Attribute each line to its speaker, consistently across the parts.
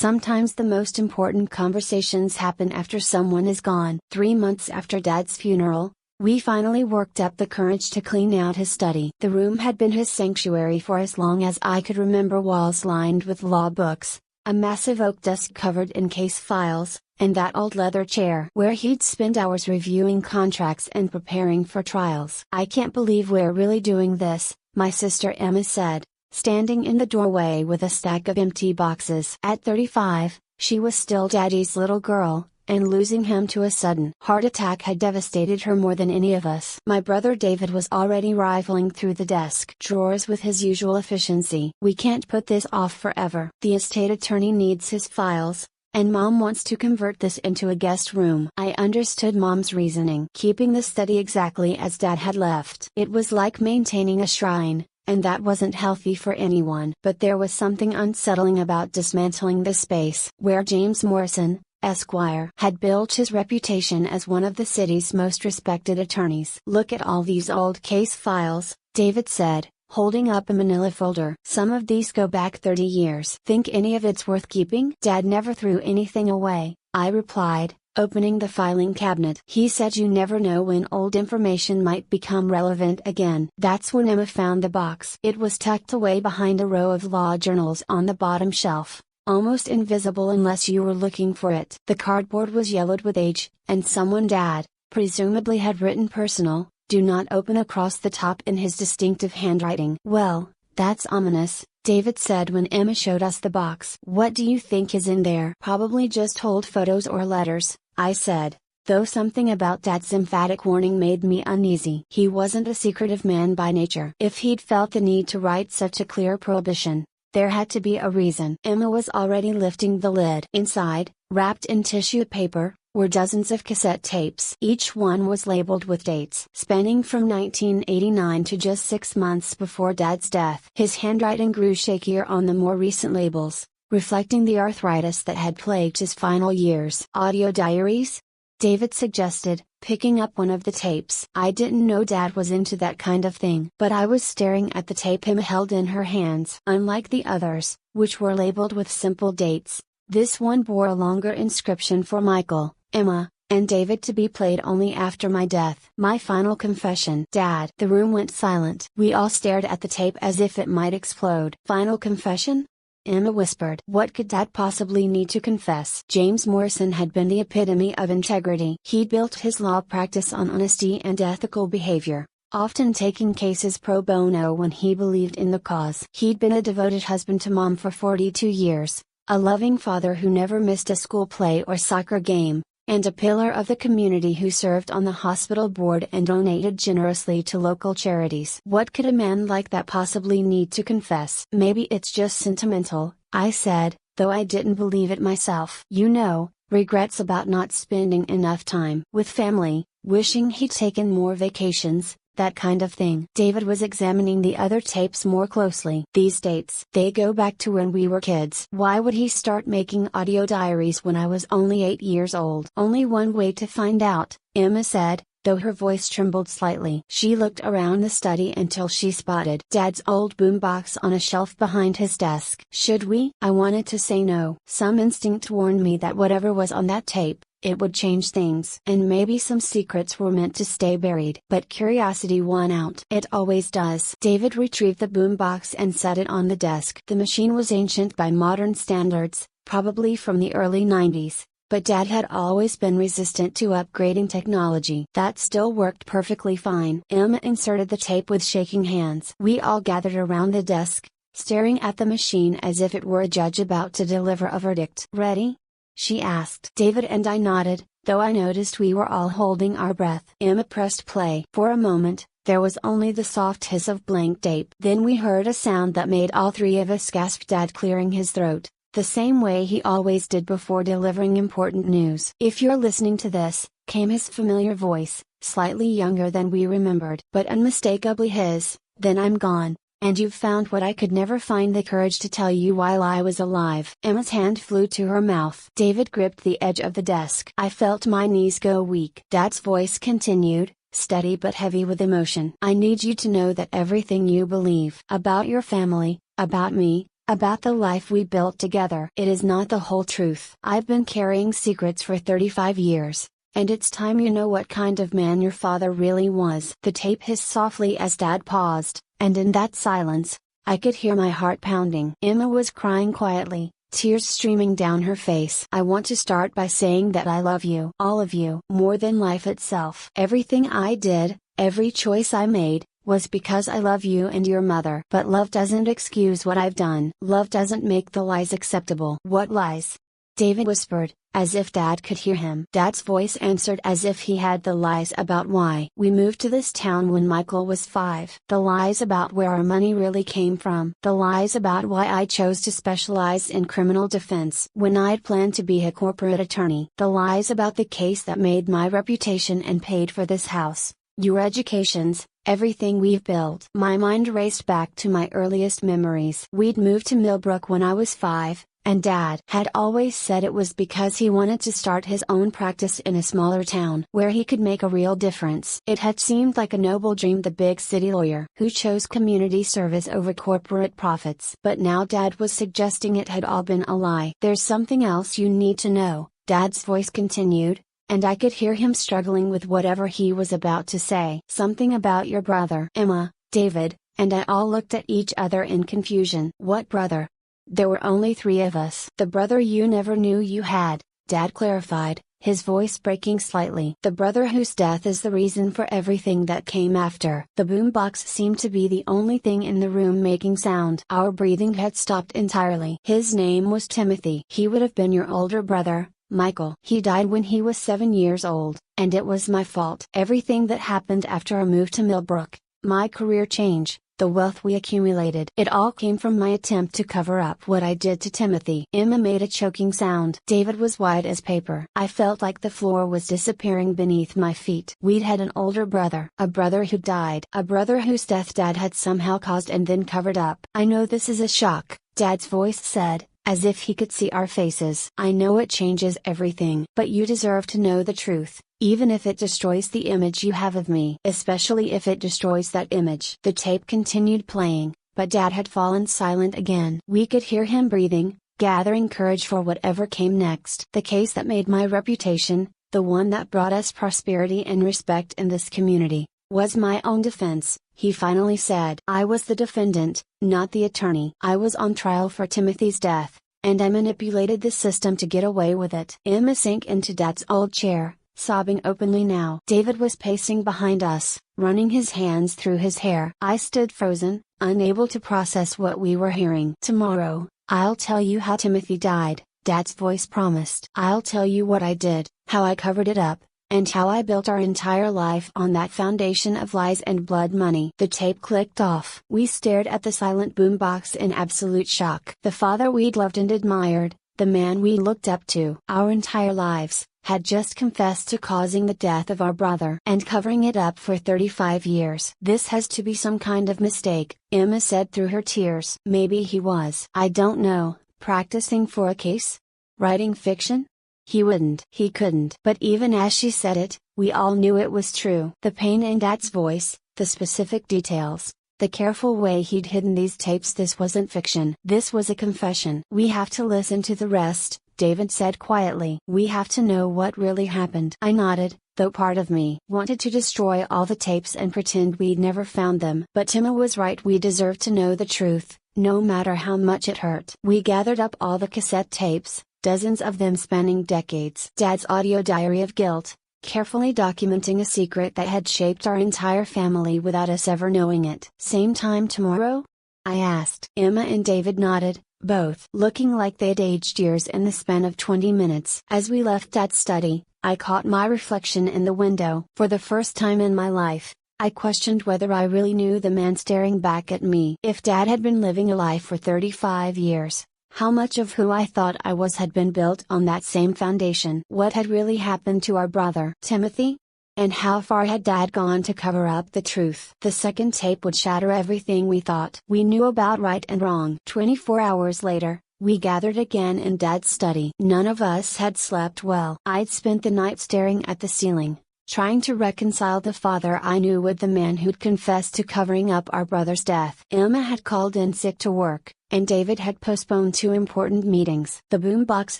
Speaker 1: Sometimes the most important conversations happen after someone is gone. 3 months after Dad's funeral, we finally worked up the courage to clean out his study. The room had been his sanctuary for as long as I could remember, walls lined with law books, a massive oak desk covered in case files, and that old leather chair where he'd spend hours reviewing contracts and preparing for trials. "I can't believe we're really doing this," my sister Emma said, standing in the doorway with a stack of empty boxes. At 35, she was still Daddy's little girl, and losing him to a sudden heart attack had devastated her more than any of us. My brother David was already rifling through the desk drawers with his usual efficiency. "We can't put this off forever. The estate attorney needs his files, and Mom wants to convert this into a guest room." I understood Mom's reasoning. Keeping the study exactly as Dad had left, it was like maintaining a shrine, and that wasn't healthy for anyone. But there was something unsettling about dismantling the space where James Morrison, Esquire, had built his reputation as one of the city's most respected attorneys. "Look at all these old case files," David said, holding up a manila folder. "Some of these go back 30 years. Think any of it's worth keeping?" "Dad never threw anything away," I replied, opening the filing cabinet. "He said you never know when old information might become relevant again." That's when Emma found the box. It was tucked away behind a row of law journals on the bottom shelf, almost invisible unless you were looking for it. The cardboard was yellowed with age, and someone Dad, presumably, had written "personal, do not open" across the top in his distinctive handwriting. "Well, that's ominous," David said when Emma showed us the box. "What do you think is in there?" "Probably just old photos or letters," I said, though something about Dad's emphatic warning made me uneasy. He wasn't a secretive man by nature. If he'd felt the need to write such a clear prohibition, there had to be a reason. Emma was already lifting the lid. Inside, wrapped in tissue paper, were dozens of cassette tapes. Each one was labeled with dates spanning from 1989 to just 6 months before Dad's death. His handwriting grew shakier on the more recent labels, reflecting the arthritis that had plagued his final years. "Audio diaries?" David suggested, picking up one of the tapes. I didn't know Dad was into that kind of thing. But I was staring at the tape Emma held in her hands. Unlike the others, which were labeled with simple dates, this one bore a longer inscription for Michael, Emma, and David to be played only after my death. "My final confession." "Dad." The room went silent. We all stared at the tape as if it might explode. "Final confession?" Emma whispered. What could Dad possibly need to confess? James Morrison had been the epitome of integrity. He'd built his law practice on honesty and ethical behavior, often taking cases pro bono when he believed in the cause. He'd been a devoted husband to Mom for 42 years, a loving father who never missed a school play or soccer game, and a pillar of the community who served on the hospital board and donated generously to local charities. What could a man like that possibly need to confess? "Maybe it's just sentimental," I said, though I didn't believe it myself. "You know, regrets about not spending enough time with family, wishing he'd taken more vacations, that kind of thing." David was examining the other tapes more closely. "These dates, they go back to when we were kids. Why would he start making audio diaries when I was only 8 years old?" "Only one way to find out," Emma said, though her voice trembled slightly. She looked around the study until she spotted Dad's old boombox on a shelf behind his desk. "Should we?" I wanted to say no. Some instinct warned me that whatever was on that tape, it would change things. And maybe some secrets were meant to stay buried. But curiosity won out. It always does. David retrieved the boombox and set it on the desk. The machine was ancient by modern standards, probably from the early 90s. But Dad had always been resistant to upgrading technology. That still worked perfectly fine. Emma inserted the tape with shaking hands. We all gathered around the desk, staring at the machine as if it were a judge about to deliver a verdict. "Ready?" she asked. David and I nodded, though I noticed we were all holding our breath. Emma pressed play. For a moment, there was only the soft hiss of blank tape. Then we heard a sound that made all three of us gasp. Dad clearing his throat, the same way he always did before delivering important news. "If you're listening to this," came his familiar voice, slightly younger than we remembered, but unmistakably his, "then I'm gone, and you've found what I could never find the courage to tell you while I was alive." Emma's hand flew to her mouth. David gripped the edge of the desk. I felt my knees go weak. Dad's voice continued, steady but heavy with emotion. "I need you to know that everything you believe about your family, about me, About the life we built together. It is not the whole truth. I've been carrying secrets for 35 years. And it's time you know what kind of man your father really was. The tape hissed softly as Dad paused, and in that silence, I could hear my heart pounding. Emma was crying quietly, tears streaming down her face. I want to start by saying that I love you. All of you. More than life itself. Everything I did, every choice I made, was because I love you and your mother. But love doesn't excuse what I've done. Love doesn't make the lies acceptable. What lies? David whispered, as if Dad could hear him. Dad's voice answered as if he had the lies about why we moved to this town when Michael was 5. The lies about where our money really came from. The lies about why I chose to specialize in criminal defense when I'd planned to be a corporate attorney. The lies about the case that made my reputation and paid for this house, your educations, everything we've built. My mind raced back to my earliest memories. We'd moved to Millbrook when I was 5. And Dad had always said it was because he wanted to start his own practice in a smaller town where he could make a real difference. It had seemed like a noble dream, the big city lawyer who chose community service over corporate profits. But now Dad was suggesting it had all been a lie. There's something else you need to know, Dad's voice continued, and I could hear him struggling with whatever he was about to say. Something about your brother. Emma, David, and I all looked at each other in confusion. What brother? There were only 3 of us. The brother you never knew you had, Dad clarified, his voice breaking slightly. The brother whose death is the reason for everything that came after. The boombox seemed to be the only thing in the room making sound. Our breathing had stopped entirely. His name was Timothy. He would have been your older brother, Michael. He died when he was 7 years old, and it was my fault. Everything that happened after our move to Millbrook, my career change, the wealth we accumulated. It all came from my attempt to cover up what I did to Timothy. Emma made a choking sound. David was white as paper. I felt like the floor was disappearing beneath my feet. We'd had an older brother. A brother who died. A brother whose death Dad had somehow caused and then covered up. I know this is a shock, Dad's voice said, as if he could see our faces. I know it changes everything. But you deserve to know the truth, even if it destroys the image you have of me. Especially if it destroys that image. The tape continued playing, but Dad had fallen silent again. We could hear him breathing, gathering courage for whatever came next. The case that made my reputation, the one that brought us prosperity and respect in this community, was my own defense, he finally said. I was the defendant, not the attorney. I was on trial for Timothy's death, and I manipulated the system to get away with it. Emma sank into Dad's old chair, sobbing openly now. David was pacing behind us, running his hands through his hair. I stood frozen, unable to process what we were hearing. Tomorrow, I'll tell you how Timothy died, Dad's voice promised. I'll tell you what I did, how I covered it up, and how I built our entire life on that foundation of lies and blood money. The tape clicked off. We stared at the silent boombox in absolute shock. The father we'd loved and admired, the man we looked up to our entire lives, had just confessed to causing the death of our brother and covering it up for 35 years. This has to be some kind of mistake, Emma said through her tears. Maybe he was. I don't know, practicing for a case? Writing fiction? He wouldn't. He couldn't. But even as she said it, we all knew it was true. The pain in Dad's voice, the specific details, the careful way he'd hidden these tapes. This wasn't fiction. This was a confession. We have to listen to the rest, David said quietly. We have to know what really happened. I nodded, though part of me wanted to destroy all the tapes and pretend we'd never found them. But Timma was right. We deserved to know the truth, no matter how much it hurt. We gathered up all the cassette tapes, dozens of them spanning decades. Dad's audio diary of guilt, carefully documenting a secret that had shaped our entire family without us ever knowing it. Same time tomorrow? I asked. Emma and David nodded, both looking like they'd aged years in the span of 20 minutes. As we left Dad's study, I caught my reflection in the window. For the first time in my life, I questioned whether I really knew the man staring back at me. If Dad had been living a lie for 35 years, how much of who I thought I was had been built on that same foundation? What had really happened to our brother Timothy? And how far had Dad gone to cover up the truth? The second tape would shatter everything we thought we knew about right and wrong. 24 hours later, we gathered again in Dad's study. None of us had slept well. I'd spent the night staring at the ceiling, trying to reconcile the father I knew with the man who'd confessed to covering up our brother's death. Emma had called in sick to work, and David had postponed 2 important meetings. The boombox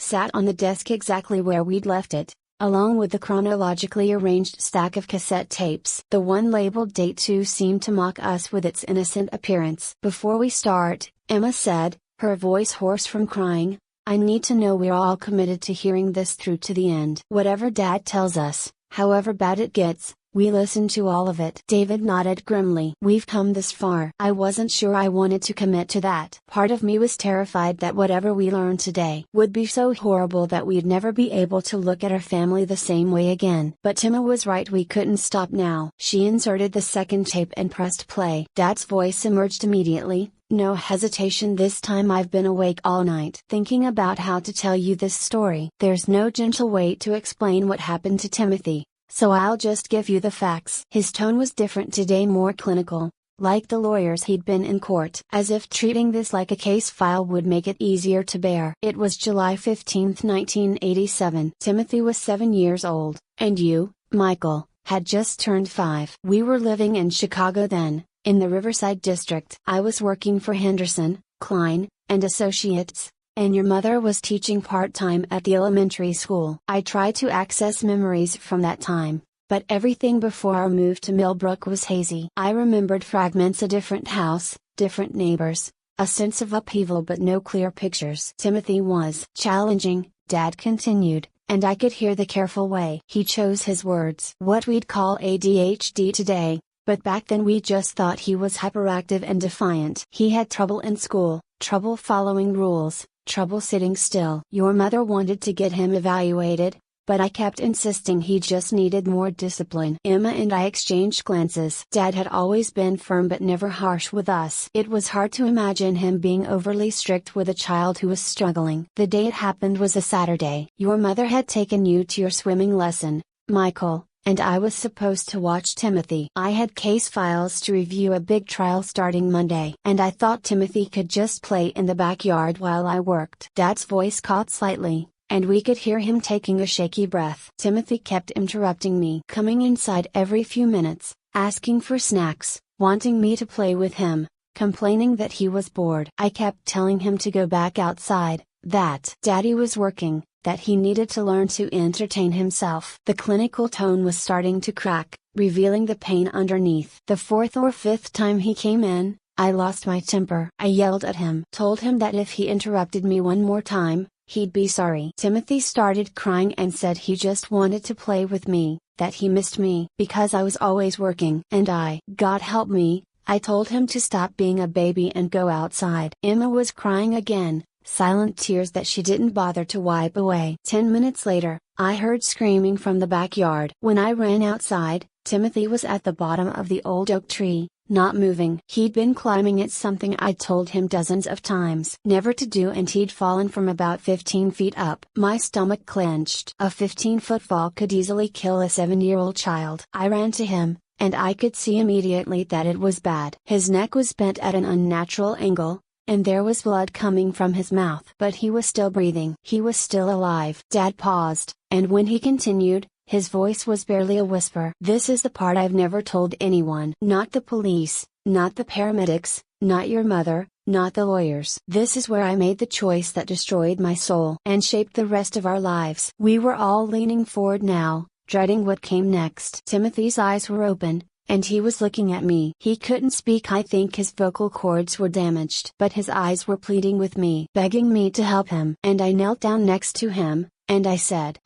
Speaker 1: sat on the desk exactly where we'd left it, along with the chronologically arranged stack of cassette tapes. The one labeled Date 2 seemed to mock us with its innocent appearance. "Before we start," Emma said, her voice hoarse from crying, "I need to know we're all committed to hearing this through to the end. Whatever Dad tells us, however bad it gets, we listen to all of it." David nodded grimly. "We've come this far." I wasn't sure I wanted to commit to that. Part of me was terrified that whatever we learned today would be so horrible that we'd never be able to look at our family the same way again. But Emma was right, we couldn't stop now. She inserted the second tape and pressed play. Dad's voice emerged immediately. No hesitation this time. "I've been awake all night thinking about how to tell you this story. There's no gentle way to explain what happened to Timothy, so I'll just give you the facts." His tone was different today, more clinical, like the lawyers he'd been in court. As if treating this like a case file would make it easier to bear. "It was July 15, 1987. Timothy was 7 years old, and you, Michael, had just turned 5. We were living in Chicago then, in the Riverside district. I was working for Henderson, Klein, and Associates, and your mother was teaching part-time at the elementary school. I tried to access memories from that time, but everything before our move to Millbrook was hazy. I remembered fragments: a different house, different neighbors, a sense of upheaval, but no clear pictures. Timothy was challenging," Dad continued, and I could hear the careful way he chose his words. "What we'd call ADHD today, but back then we just thought he was hyperactive and defiant. He had trouble in school, trouble following rules, trouble sitting still. Your mother wanted to get him evaluated, but I kept insisting he just needed more discipline." Emma and I exchanged glances. Dad had always been firm but never harsh with us. It was hard to imagine him being overly strict with a child who was struggling. "The day it happened was a Saturday. Your mother had taken you to your swimming lesson, Michael, and I was supposed to watch Timothy. I had case files to review, a big trial starting Monday, and I thought Timothy could just play in the backyard while I worked." Dad's voice caught slightly, and we could hear him taking a shaky breath. "Timothy kept interrupting me, coming inside every few minutes, asking for snacks, wanting me to play with him, complaining that he was bored. I kept telling him to go back outside, that Daddy was working, that he needed to learn to entertain himself." The clinical tone was starting to crack, revealing the pain underneath. "The 4th or 5th time he came in, I lost my temper. I yelled at him, told him that if he interrupted me one more time, he'd be sorry. Timothy started crying and said he just wanted to play with me, that he missed me because I was always working. And God help me, I told him to stop being a baby and go outside." Emma was crying again, silent tears that she didn't bother to wipe away. 10 minutes later, I heard screaming from the backyard. When I ran outside, Timothy was at the bottom of the old oak tree, not moving. He'd been climbing at something I'd told him dozens of times never to do, and he'd fallen from about 15 feet up. My stomach clenched. A 15-foot fall could easily kill a 7-year-old child. I ran to him, and I could see immediately that it was bad. His neck was bent at an unnatural angle, and there was blood coming from his mouth. But he was still breathing. He was still alive. Dad paused, and when he continued, his voice was barely a whisper. "This is the part I've never told anyone. Not the police, not the paramedics, not your mother, not the lawyers. This is where I made the choice that destroyed my soul and shaped the rest of our lives." We were all leaning forward now, dreading what came next. Timothy's eyes were open, and he was looking at me. He couldn't speak. I think his vocal cords were damaged. But his eyes were pleading with me, begging me to help him. And I knelt down next to him, and I said,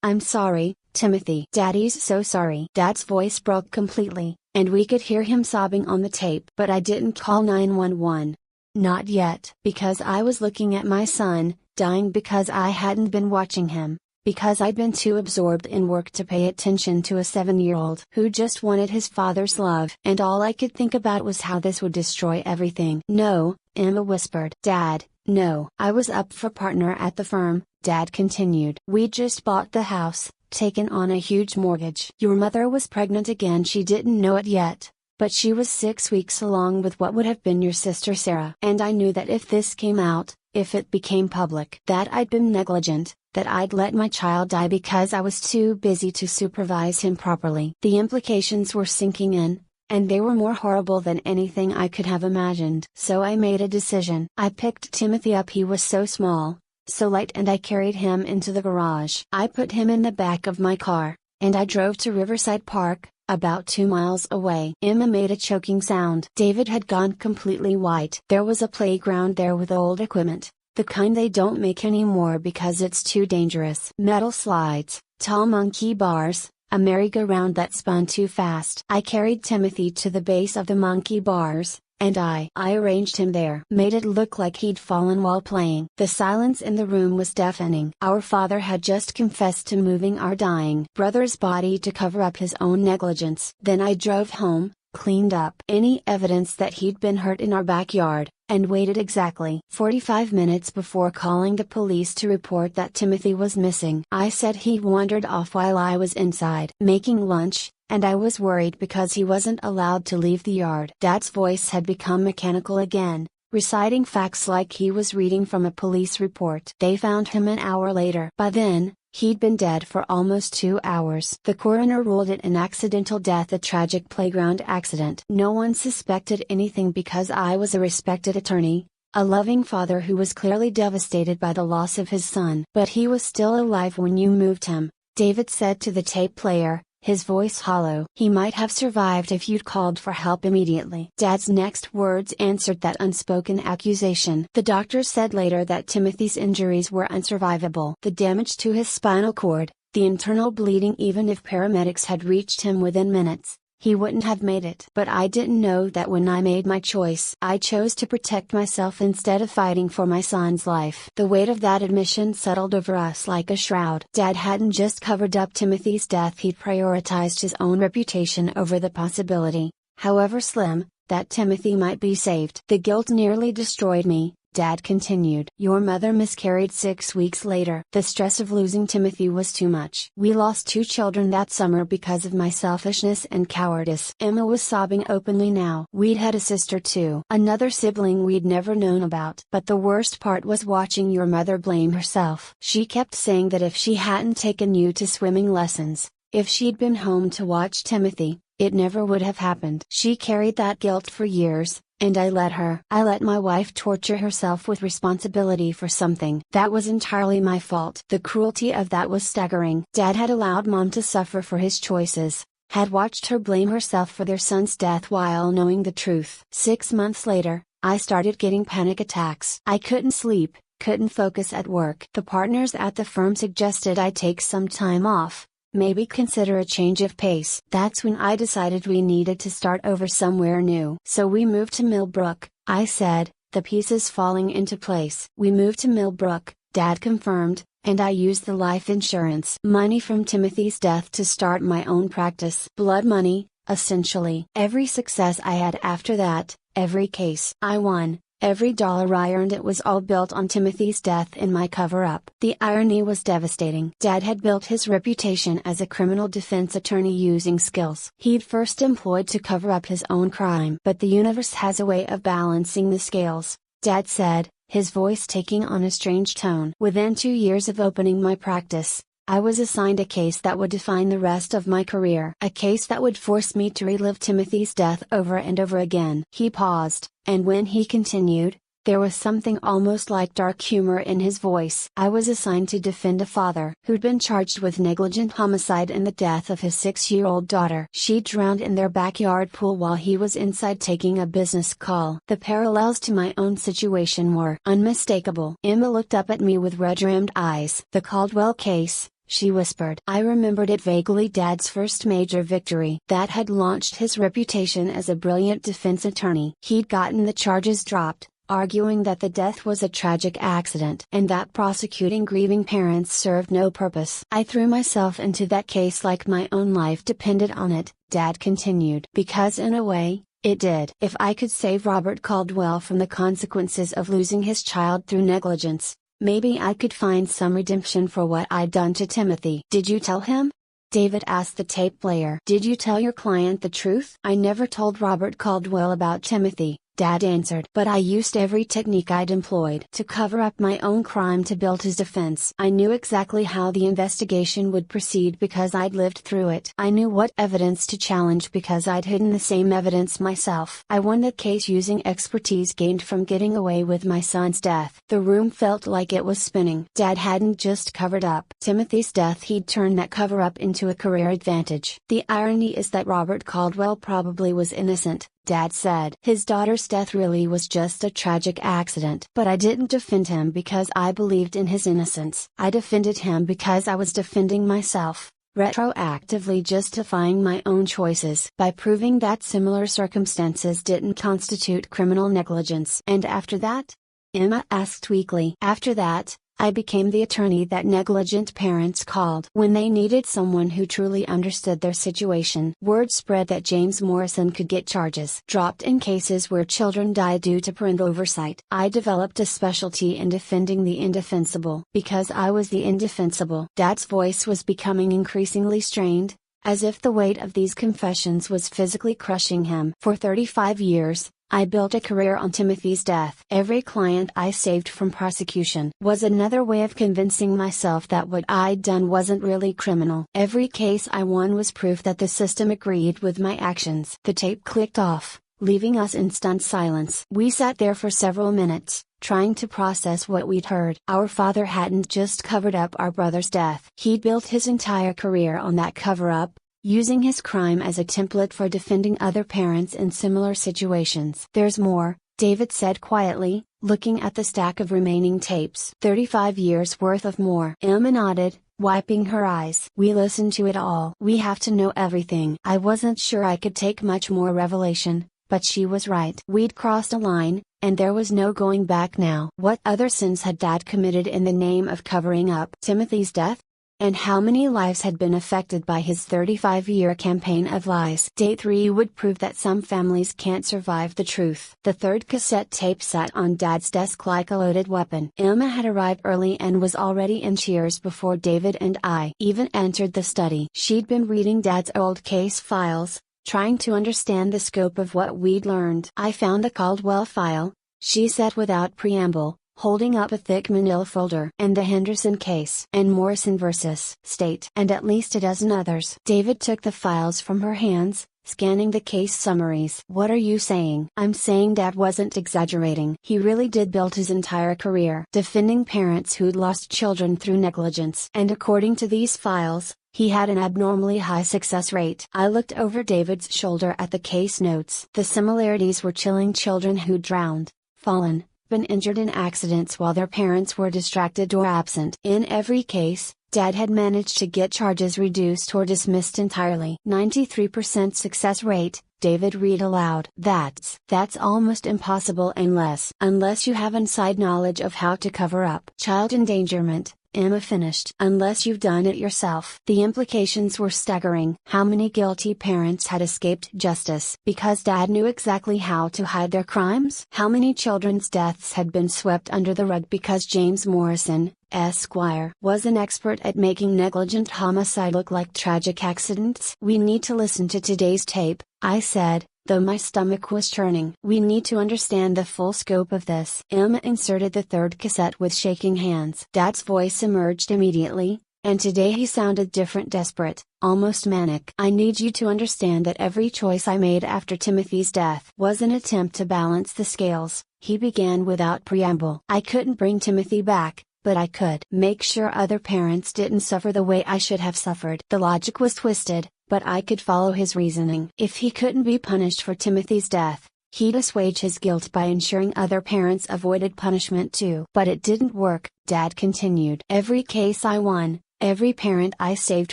Speaker 1: "I'm sorry, Timothy." "Daddy's so sorry." Dad's voice broke completely, and we could hear him sobbing on the tape. "But I didn't call 911. Not yet. Because I was looking at my son, dying, because I hadn't been watching him. Because I'd been too absorbed in work to pay attention to a 7-year-old who just wanted his father's love. And all I could think about was how this would destroy everything." "No," Emma whispered. "Dad, no." "I was up for partner at the firm," Dad continued. "We just bought the house, taken on a huge mortgage. Your mother was pregnant again. She didn't know it yet, but she was 6 weeks along with what would have been your sister Sarah. And I knew that if this came out, if it became public that I'd been negligent, that I'd let my child die because I was too busy to supervise him properly. The implications were sinking in, and they were more horrible than anything I could have imagined. So I made a decision. I picked Timothy up. He was so small, so light, and I carried him into the garage. I put him in the back of my car, and I drove to Riverside Park, about 2 miles away. Emma made a choking sound. David had gone completely white. There was a playground there with old equipment, the kind they don't make anymore because it's too dangerous. Metal slides, tall monkey bars, a merry-go-round that spun too fast. I carried Timothy to the base of the monkey bars, and I arranged him there. Made it look like he'd fallen while playing. The silence in the room was deafening. Our father had just confessed to moving our dying brother's body to cover up his own negligence. Then I drove home, cleaned up any evidence that he'd been hurt in our backyard, and waited exactly 45 minutes before calling the police to report that Timothy was missing. I said he'd wandered off while I was inside making lunch, and I was worried because he wasn't allowed to leave the yard. Dad's voice had become mechanical again, reciting facts like he was reading from a police report. They found him an hour later. By then, he'd been dead for almost 2 hours. The coroner ruled it an accidental death, a tragic playground accident. No one suspected anything because I was a respected attorney, a loving father who was clearly devastated by the loss of his son. But he was still alive when you moved him, David said to the tape player, his voice hollow. He might have survived if you'd called for help immediately. Dad's next words answered that unspoken accusation. The doctor said later that Timothy's injuries were unsurvivable. The damage to his spinal cord, the internal bleeding, even if paramedics had reached him within minutes, he wouldn't have made it. But I didn't know that when I made my choice. I chose to protect myself instead of fighting for my son's life. The weight of that admission settled over us like a shroud. Dad hadn't just covered up Timothy's death, he'd prioritized his own reputation over the possibility, however slim, that Timothy might be saved. The guilt nearly destroyed me, Dad continued. Your mother miscarried 6 weeks later. The stress of losing Timothy was too much. We lost 2 children that summer because of my selfishness and cowardice. Emma was sobbing openly now. We'd had a sister too. Another sibling we'd never known about. But the worst part was watching your mother blame herself. She kept saying that if she hadn't taken you to swimming lessons, if she'd been home to watch Timothy, it never would have happened. She carried that guilt for years, and I let her. I let my wife torture herself with responsibility for something that was entirely my fault. The cruelty of that was staggering. Dad had allowed Mom to suffer for his choices, had watched her blame herself for their son's death while knowing the truth. 6 months later, I started getting panic attacks. I couldn't sleep, couldn't focus at work. The partners at the firm suggested I take some time off, maybe consider a change of pace. That's when I decided we needed to start over somewhere new. So we moved to Millbrook, I said, the pieces falling into place. We moved to Millbrook, Dad confirmed, and I used the life insurance money from Timothy's death to start my own practice. Blood money, essentially. Every success I had after that, every case I won, every dollar I earned, it was all built on Timothy's death and my cover-up. The irony was devastating. Dad had built his reputation as a criminal defense attorney using skills he'd first employed to cover up his own crime. But the universe has a way of balancing the scales, Dad said, his voice taking on a strange tone. Within 2 years of opening my practice, I was assigned a case that would define the rest of my career. A case that would force me to relive Timothy's death over and over again. He paused, and when he continued, there was something almost like dark humor in his voice. I was assigned to defend a father who'd been charged with negligent homicide in the death of his 6-year-old daughter. She drowned in their backyard pool while he was inside taking a business call. The parallels to my own situation were unmistakable. Emma looked up at me with red-rimmed eyes. The Caldwell case, she whispered. I remembered it vaguely. Dad's first major victory. That had launched his reputation as a brilliant defense attorney. He'd gotten the charges dropped, arguing that the death was a tragic accident and that prosecuting grieving parents served no purpose. I threw myself into that case like my own life depended on it, Dad continued. Because in a way, it did. If I could save Robert Caldwell from the consequences of losing his child through negligence, maybe I could find some redemption for what I'd done to Timothy. Did you tell him? David asked the tape player. Did you tell your client the truth? I never told Robert Caldwell about Timothy, Dad answered. But I used every technique I'd employed to cover up my own crime to build his defense. I knew exactly how the investigation would proceed because I'd lived through it. I knew what evidence to challenge because I'd hidden the same evidence myself. I won the case using expertise gained from getting away with my son's death. The room felt like it was spinning. Dad hadn't just covered up Timothy's death, he'd turned that cover-up into a career advantage. The irony is that Robert Caldwell probably was innocent, Dad said. His daughter's death really was just a tragic accident. But I didn't defend him because I believed in his innocence. I defended him because I was defending myself, retroactively justifying my own choices by proving that similar circumstances didn't constitute criminal negligence. And after that? Emma asked weakly. After that, I became the attorney that negligent parents called when they needed someone who truly understood their situation. Word spread that James Morrison could get charges dropped in cases where children died due to parental oversight. I developed a specialty in defending the indefensible. Because I was the indefensible. Dad's voice was becoming increasingly strained, as if the weight of these confessions was physically crushing him. For 35 years, I built a career on Timothy's death. Every client I saved from prosecution was another way of convincing myself that what I'd done wasn't really criminal. Every case I won was proof that the system agreed with my actions. The tape clicked off, leaving us in stunned silence. We sat there for several minutes, trying to process what we'd heard. Our father hadn't just covered up our brother's death. He'd built his entire career on that cover-up, using his crime as a template for defending other parents in similar situations. There's more, David said quietly, looking at the stack of remaining tapes. 35 years worth of more. Emma nodded, wiping her eyes. We listened to it all. We have to know everything. I wasn't sure I could take much more revelation, but she was right. We'd crossed a line, and there was no going back now. What other sins had Dad committed in the name of covering up Timothy's death? And how many lives had been affected by his 35-year campaign of lies? Day 3 would prove that some families can't survive the truth. The third cassette tape sat on Dad's desk like a loaded weapon. Emma had arrived early and was already in tears before David and I even entered the study. She'd been reading Dad's old case files, trying to understand the scope of what we'd learned. I found the Caldwell file, she said without preamble, holding up a thick manila folder. And the Henderson case. And Morrison vs. State. And at least a dozen others. David took the files from her hands, scanning the case summaries. What are you saying? I'm saying Dad wasn't exaggerating. He really did build his entire career defending parents who'd lost children through negligence. And according to these files, he had an abnormally high success rate. I looked over David's shoulder at the case notes. The similarities were chilling. Children who drowned, fallen, been injured in accidents while their parents were distracted or absent. In every case, Dad had managed to get charges reduced or dismissed entirely. 93% success rate, David read aloud. That's almost impossible unless you have inside knowledge of how to cover up child endangerment, Emma finished. Unless you've done it yourself. The implications were staggering. How many guilty parents had escaped justice because Dad knew exactly how to hide their crimes? How many children's deaths had been swept under the rug because James Morrison, Esquire, was an expert at making negligent homicide look like tragic accidents? We need to listen to today's tape, I said, though my stomach was churning. We need to understand the full scope of this. Emma inserted the third cassette with shaking hands. Dad's voice emerged immediately, and today he sounded different, desperate, almost manic. I need you to understand that every choice I made after Timothy's death was an attempt to balance the scales, he began without preamble. I couldn't bring Timothy back, but I could make sure other parents didn't suffer the way I should have suffered. The logic was twisted, but I could follow his reasoning. If he couldn't be punished for Timothy's death, he'd assuage his guilt by ensuring other parents avoided punishment too. But it didn't work, Dad continued. Every case I won, every parent I saved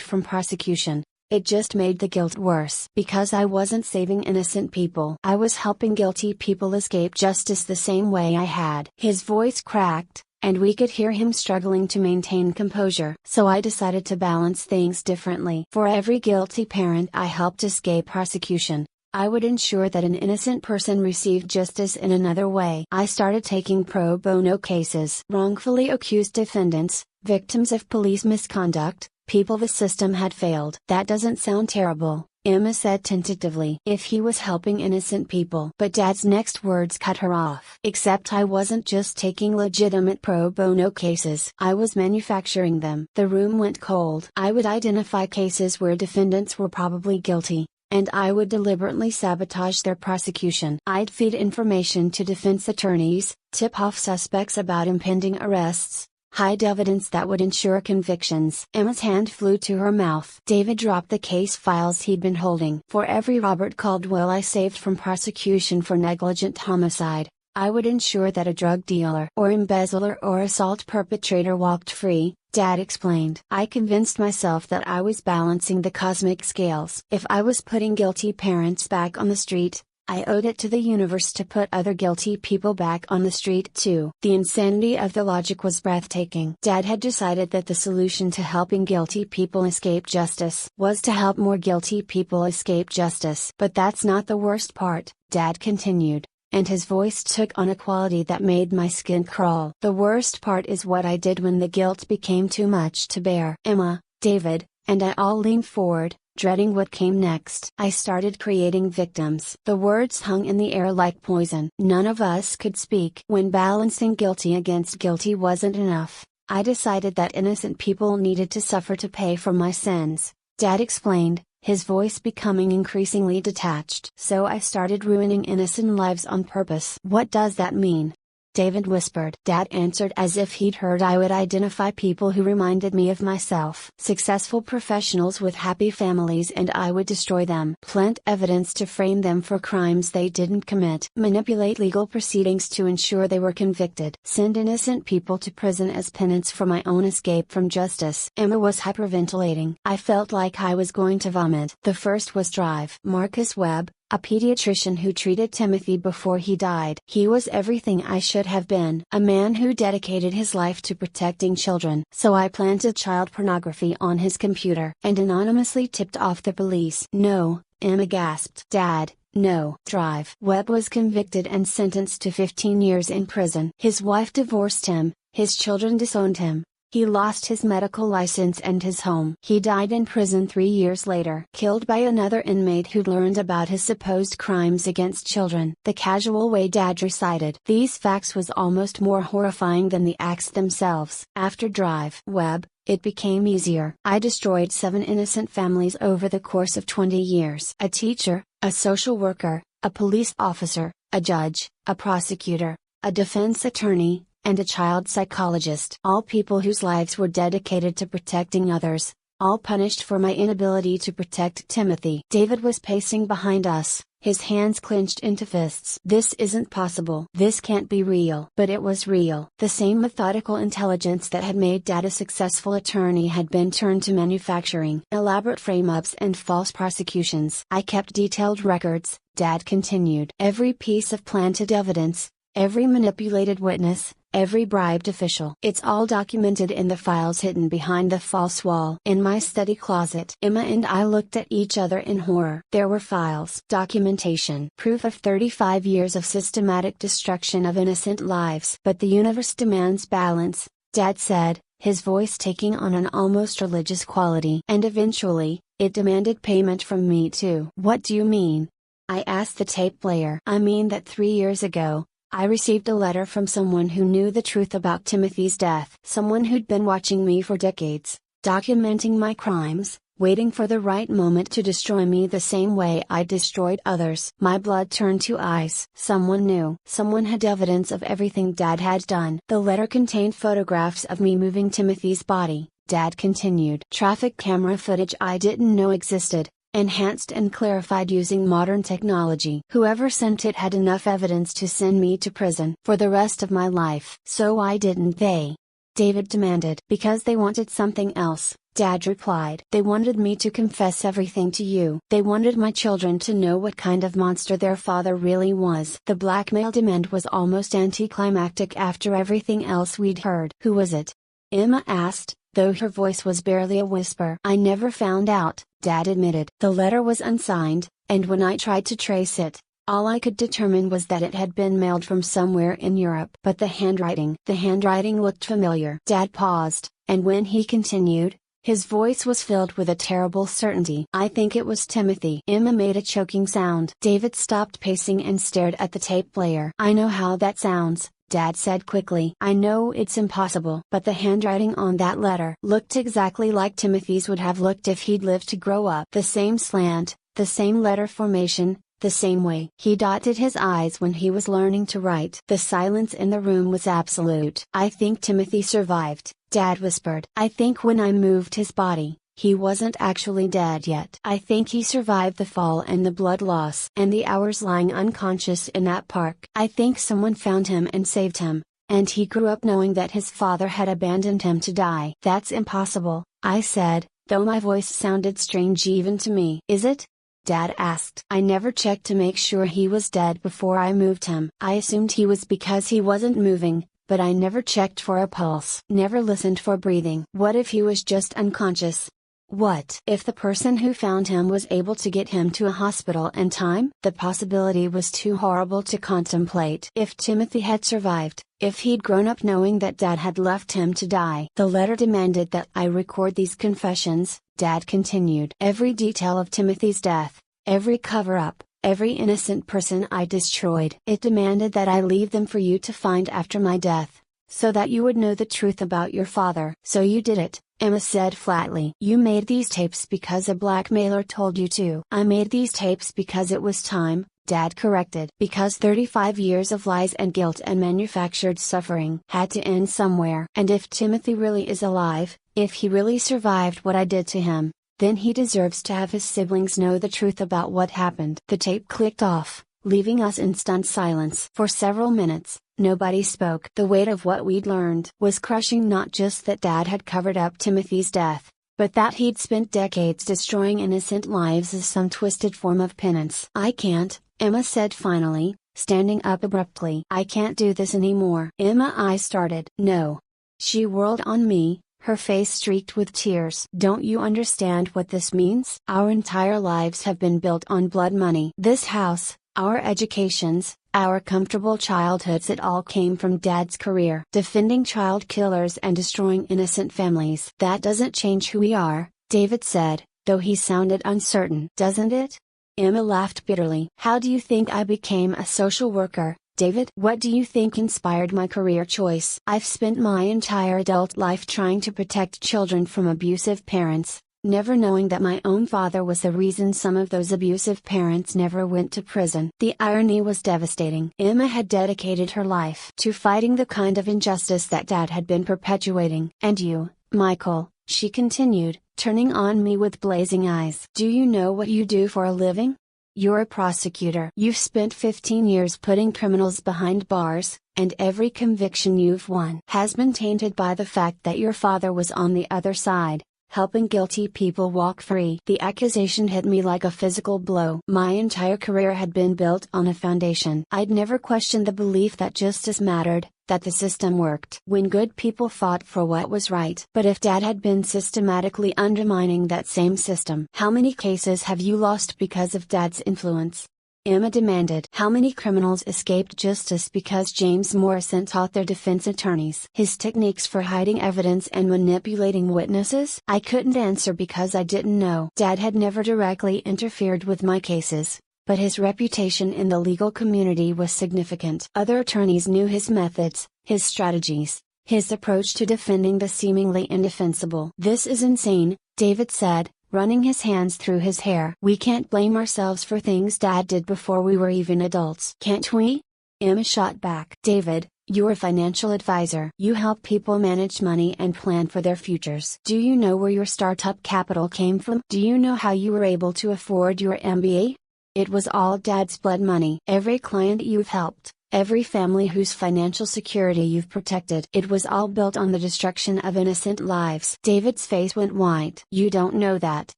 Speaker 1: from prosecution, it just made the guilt worse. Because I wasn't saving innocent people. I was helping guilty people escape justice the same way I had. His voice cracked, and we could hear him struggling to maintain composure. So I decided to balance things differently. For every guilty parent I helped escape prosecution, I would ensure that an innocent person received justice in another way. I started taking pro bono cases. Wrongfully accused defendants, victims of police misconduct, people the system had failed. That doesn't sound terrible, Emma said tentatively. If he was helping innocent people. But Dad's next words cut her off. Except I wasn't just taking legitimate pro bono cases. I was manufacturing them. The room went cold. I would identify cases where defendants were probably guilty, and I would deliberately sabotage their prosecution. I'd feed information to defense attorneys, tip off suspects about impending arrests, hide evidence that would ensure convictions. Emma's hand flew to her mouth. David dropped the case files he'd been holding. For every Robert Caldwell I saved from prosecution for negligent homicide, I would ensure that a drug dealer or embezzler or assault perpetrator walked free, Dad explained. I convinced myself that I was balancing the cosmic scales. If I was putting guilty parents back on the street, I owed it to the universe to put other guilty people back on the street too. The insanity of the logic was breathtaking. Dad had decided that the solution to helping guilty people escape justice was to help more guilty people escape justice. But that's not the worst part, Dad continued, and his voice took on a quality that made my skin crawl. The worst part is what I did when the guilt became too much to bear. Emma, David, and I all leaned forward, dreading what came next. I started creating victims. The words hung in the air like poison. None of us could speak. When balancing guilty against guilty wasn't enough, I decided that innocent people needed to suffer to pay for my sins, Dad explained, his voice becoming increasingly detached. So I started ruining innocent lives on purpose. What does that mean? David whispered. Dad answered as if he'd heard. I would identify people who reminded me of myself. Successful professionals with happy families, and I would destroy them. Plant evidence to frame them for crimes they didn't commit. Manipulate legal proceedings to ensure they were convicted. Send innocent people to prison as penance for my own escape from justice. Emma was hyperventilating. I felt like I was going to vomit. The first was Drive. Marcus Webb, a pediatrician who treated Timothy before he died. He was everything I should have been. A man who dedicated his life to protecting children. So I planted child pornography on his computer and anonymously tipped off the police. No, Emma gasped. Dad, no. Drive. Webb was convicted and sentenced to 15 years in prison. His wife divorced him, his children disowned him. He lost his medical license and his home. He died in prison 3 years later, killed by another inmate who'd learned about his supposed crimes against children. The casual way Dad recited these facts was almost more horrifying than the acts themselves. After Drive Webb, it became easier. I destroyed 7 innocent families over the course of 20 years. A teacher, a social worker, a police officer, a judge, a prosecutor, a defense attorney, and a child psychologist. All people whose lives were dedicated to protecting others, all punished for my inability to protect Timothy. David was pacing behind us, his hands clenched into fists. This isn't possible. This can't be real. But it was real. The same methodical intelligence that had made Dad a successful attorney had been turned to manufacturing elaborate frame-ups and false prosecutions. I kept detailed records, Dad continued. Every piece of planted evidence, every manipulated witness, every bribed official. It's all documented in the files hidden behind the false wall. In my study closet, Emma and I looked at each other in horror. There were files, documentation, proof of 35 years of systematic destruction of innocent lives. But the universe demands balance, Dad said, his voice taking on an almost religious quality. And eventually, it demanded payment from me too. What do you mean? I asked the tape player. I mean that 3 years ago, I received a letter from someone who knew the truth about Timothy's death. Someone who'd been watching me for decades, documenting my crimes, waiting for the right moment to destroy me the same way I destroyed others. My blood turned to ice. Someone knew. Someone had evidence of everything Dad had done. The letter contained photographs of me moving Timothy's body, Dad continued. Traffic camera footage I didn't know existed, enhanced and clarified using modern technology. Whoever sent it had enough evidence to send me to prison for the rest of my life. So why didn't they? David demanded. Because they wanted something else, Dad replied. They wanted me to confess everything to you. They wanted my children to know what kind of monster their father really was. The blackmail demand was almost anticlimactic after everything else we'd heard. Who was it? Emma asked, though her voice was barely a whisper. I never found out, Dad admitted. The letter was unsigned, and when I tried to trace it, all I could determine was that it had been mailed from somewhere in Europe. But the handwriting looked familiar. Dad paused, and when he continued, His voice was filled with a terrible certainty. I think it was Timothy. Emma made a choking sound. David stopped pacing and stared at the tape player. I know how that sounds, Dad said quickly. I know it's impossible. But the handwriting on that letter looked exactly like Timothy's would have looked if he'd lived to grow up. The same slant, the same letter formation, the same way he dotted his I's when he was learning to write. The silence in the room was absolute. I think Timothy survived, Dad whispered. I think when I moved his body, he wasn't actually dead yet. I think he survived the fall and the blood loss and the hours lying unconscious in that park. I think someone found him and saved him, and he grew up knowing that his father had abandoned him to die. That's impossible, I said, though my voice sounded strange even to me. Is it? Dad asked. I never checked to make sure he was dead before I moved him. I assumed he was because he wasn't moving, but I never checked for a pulse. Never listened for breathing. What if he was just unconscious? What if the person who found him was able to get him to a hospital in time? The possibility was too horrible to contemplate. If Timothy had survived, if he'd grown up knowing that Dad had left him to die. The letter demanded that I record these confessions, Dad continued. Every detail of Timothy's death, every cover-up, every innocent person I destroyed. It demanded that I leave them for you to find after my death, so that you would know the truth about your father. So you did it, Emma said flatly. You made these tapes because a blackmailer told you to. I made these tapes because it was time, Dad corrected. Because 35 years of lies and guilt and manufactured suffering had to end somewhere. And if Timothy really is alive, if he really survived what I did to him, then he deserves to have his siblings know the truth about what happened. The tape clicked off, leaving us in stunned silence. For several minutes, nobody spoke. The weight of what we'd learned was crushing. Not just that Dad had covered up Timothy's death, but that he'd spent decades destroying innocent lives as some twisted form of penance. I can't, Emma said finally, standing up abruptly. I can't do this anymore. Emma, I started. No. She whirled on me, her face streaked with tears. Don't you understand what this means? Our entire lives have been built on blood money. This house, our educations, our comfortable childhoods, it all came from Dad's career. Defending child killers and destroying innocent families. That doesn't change who we are, David said, though he sounded uncertain. Doesn't it? Emma laughed bitterly. How do you think I became a social worker, David? What do you think inspired my career choice? I've spent my entire adult life trying to protect children from abusive parents, never knowing that my own father was the reason some of those abusive parents never went to prison. The irony was devastating. Emma had dedicated her life to fighting the kind of injustice that Dad had been perpetuating. And you, Michael, she continued, turning on me with blazing eyes. Do you know what you do for a living? You're a prosecutor. You've spent 15 years putting criminals behind bars, and every conviction you've won has been tainted by the fact that your father was on the other side, helping guilty people walk free. The accusation hit me like a physical blow. My entire career had been built on a foundation. I'd never questioned the belief that justice mattered, that the system worked when good people fought for what was right. But if Dad had been systematically undermining that same system, how many cases have you lost because of Dad's influence? Emma demanded. How many criminals escaped justice because James Morrison taught their defense attorneys his techniques for hiding evidence and manipulating witnesses? I couldn't answer because I didn't know. Dad had never directly interfered with my cases, but his reputation in the legal community was significant. Other attorneys knew his methods, his strategies, his approach to defending the seemingly indefensible. This is insane, David said, running his hands through his hair. We can't blame ourselves for things Dad did before we were even adults. Can't we? Emma shot back. David, you're a financial advisor. You help people manage money and plan for their futures. Do you know where your startup capital came from? Do you know how you were able to afford your MBA? It was all Dad's blood money. Every client you've helped, every family whose financial security you've protected. It was all built on the destruction of innocent lives. David's face went white. You don't know that.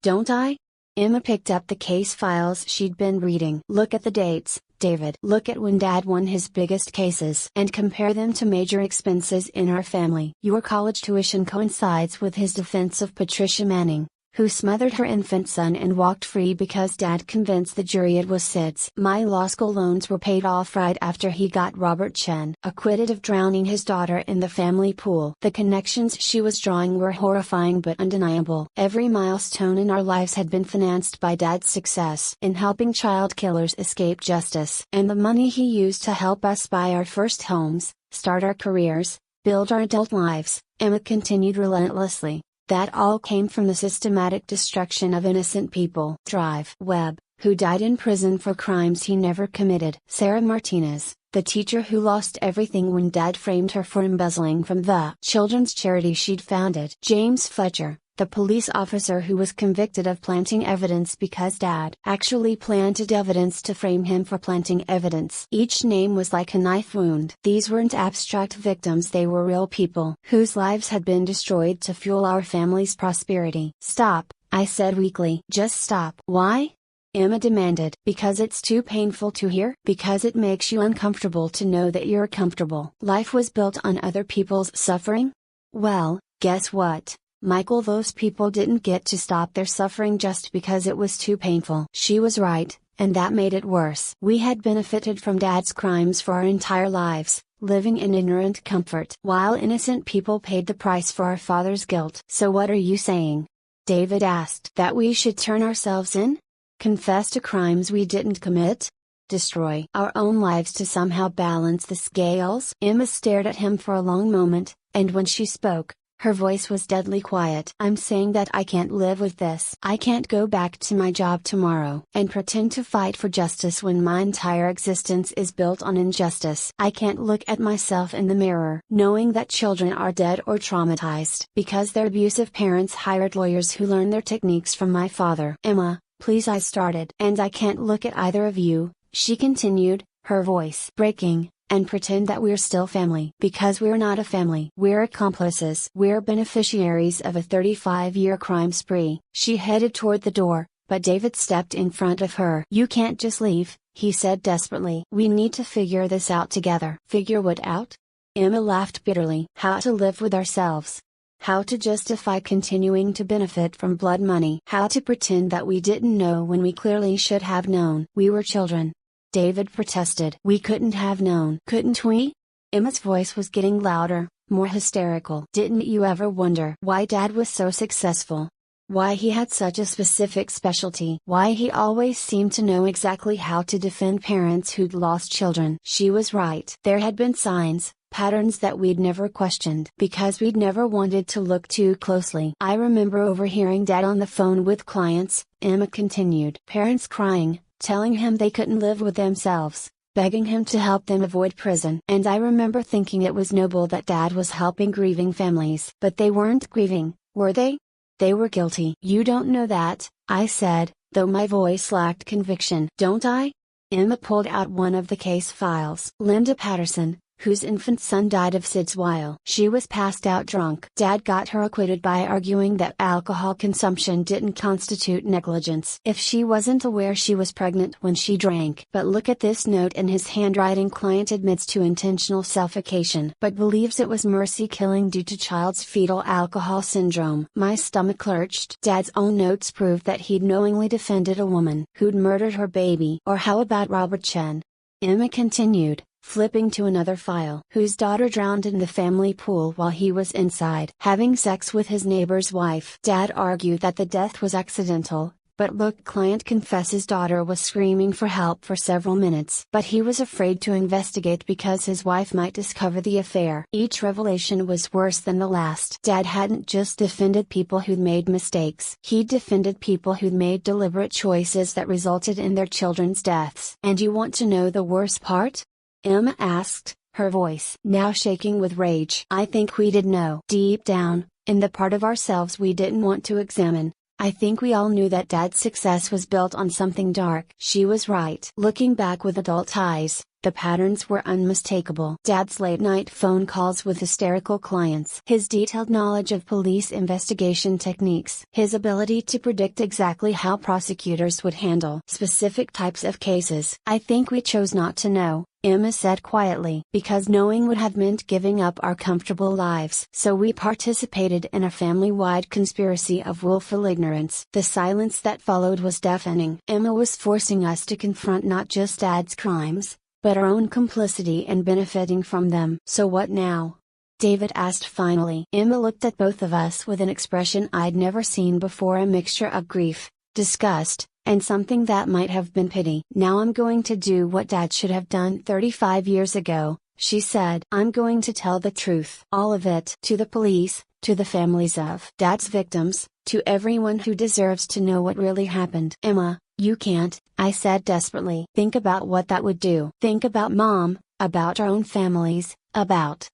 Speaker 1: Don't I? Emma picked up the case files she'd been reading. Look at the dates, David. Look at when Dad won his biggest cases and compare them to major expenses in our family. Your college tuition coincides with his defense of Patricia Manning, who smothered her infant son and walked free because Dad convinced the jury it was Sid's. My law school loans were paid off right after he got Robert Chen acquitted of drowning his daughter in the family pool. The connections she was drawing were horrifying but undeniable. Every milestone in our lives had been financed by Dad's success in helping child killers escape justice. And the money he used to help us buy our first homes, start our careers, build our adult lives, Emma continued relentlessly. That all came from the systematic destruction of innocent people. Drive Webb, who died in prison for crimes he never committed. Sarah Martinez, the teacher who lost everything when Dad framed her for embezzling from the children's charity she'd founded. James Fletcher, the police officer who was convicted of planting evidence because Dad actually planted evidence to frame him for planting evidence. Each name was like a knife wound. These weren't abstract victims, they were real people whose lives had been destroyed to fuel our family's prosperity. Stop, I said weakly. Just stop. Why? Emma demanded. Because it's too painful to hear. Because it makes you uncomfortable to know that you're comfortable. Life was built on other people's suffering? Well, guess what, Michael, those people didn't get to stop their suffering just because it was too painful. She was right, and that made it worse. We had benefited from Dad's crimes for our entire lives, living in ignorant comfort, while innocent people paid the price for our father's guilt. So what are you saying? David asked. That we should turn ourselves in? Confess to crimes we didn't commit? Destroy our own lives to somehow balance the scales? Emma stared at him for a long moment, and when she spoke, her voice was deadly quiet. I'm saying that I can't live with this. I can't go back to my job tomorrow and pretend to fight for justice when my entire existence is built on injustice. I can't look at myself in the mirror knowing that children are dead or traumatized because their abusive parents hired lawyers who learned their techniques from my father. Emma, please, I started. And I can't look at either of you, she continued, her voice breaking, and pretend that we're still family. Because we're not a family. We're accomplices. We're beneficiaries of a 35-year crime spree. She headed toward the door, but David stepped in front of her. You can't just leave, he said desperately. We need to figure this out together. Figure what out? Emma laughed bitterly. How to live with ourselves. How to justify continuing to benefit from blood money. How to pretend that we didn't know when we clearly should have known. We were children, David protested. We couldn't have known. Couldn't we? Emma's voice was getting louder, more hysterical. Didn't you ever wonder why Dad was so successful? Why he had such a specific specialty? Why he always seemed to know exactly how to defend parents who'd lost children? She was right. There had been signs, patterns that we'd never questioned because we'd never wanted to look too closely. I remember overhearing Dad on the phone with clients, Emma continued. Parents crying, telling him they couldn't live with themselves, begging him to help them avoid prison. And I remember thinking it was noble that Dad was helping grieving families. But they weren't grieving, were they? They were guilty. You don't know that, I said, though my voice lacked conviction. Don't I? Emma pulled out one of the case files. Linda Patterson, whose infant son died of SIDS while she was passed out drunk. Dad got her acquitted by arguing that alcohol consumption didn't constitute negligence if she wasn't aware she was pregnant when she drank. But look at this note in his handwriting. Client admits to intentional suffocation but believes it was mercy killing due to child's fetal alcohol syndrome. My stomach lurched. Dad's own notes proved that he'd knowingly defended a woman who'd murdered her baby. Or how about Robert Chen? Emma continued, flipping to another file. Whose daughter drowned in the family pool while he was inside having sex with his neighbor's wife. Dad argued that the death was accidental, but look, client confesses daughter was screaming for help for several minutes. But he was afraid to investigate because his wife might discover the affair. Each revelation was worse than the last. Dad hadn't just defended people who'd made mistakes. He'd defended people who'd made deliberate choices that resulted in their children's deaths. And you want to know the worst part? Emma asked, her voice now shaking with rage. I think we did know. Deep down, in the part of ourselves we didn't want to examine, I think we all knew that Dad's success was built on something dark. She was right. Looking back with adult eyes, The patterns were unmistakable. Dad's late-night phone calls with hysterical clients. His detailed knowledge of police investigation techniques. His ability to predict exactly how prosecutors would handle specific types of cases. I think we chose not to know, Emma said quietly. Because knowing would have meant giving up our comfortable lives. So we participated in a family-wide conspiracy of willful ignorance. The silence that followed was deafening. Emma was forcing us to confront not just Dad's crimes, but our own complicity in benefiting from them. So what now? David asked finally. Emma looked at both of us with an expression I'd never seen before, a mixture of grief, disgust, and something that might have been pity. Now I'm going to do what Dad should have done 35 years ago, she said. I'm going to tell the truth. All of it. To the police, to the families of Dad's victims, to everyone who deserves to know what really happened. Emma, you can't, I said desperately. Think about what that would do. Think about Mom, about our own families, about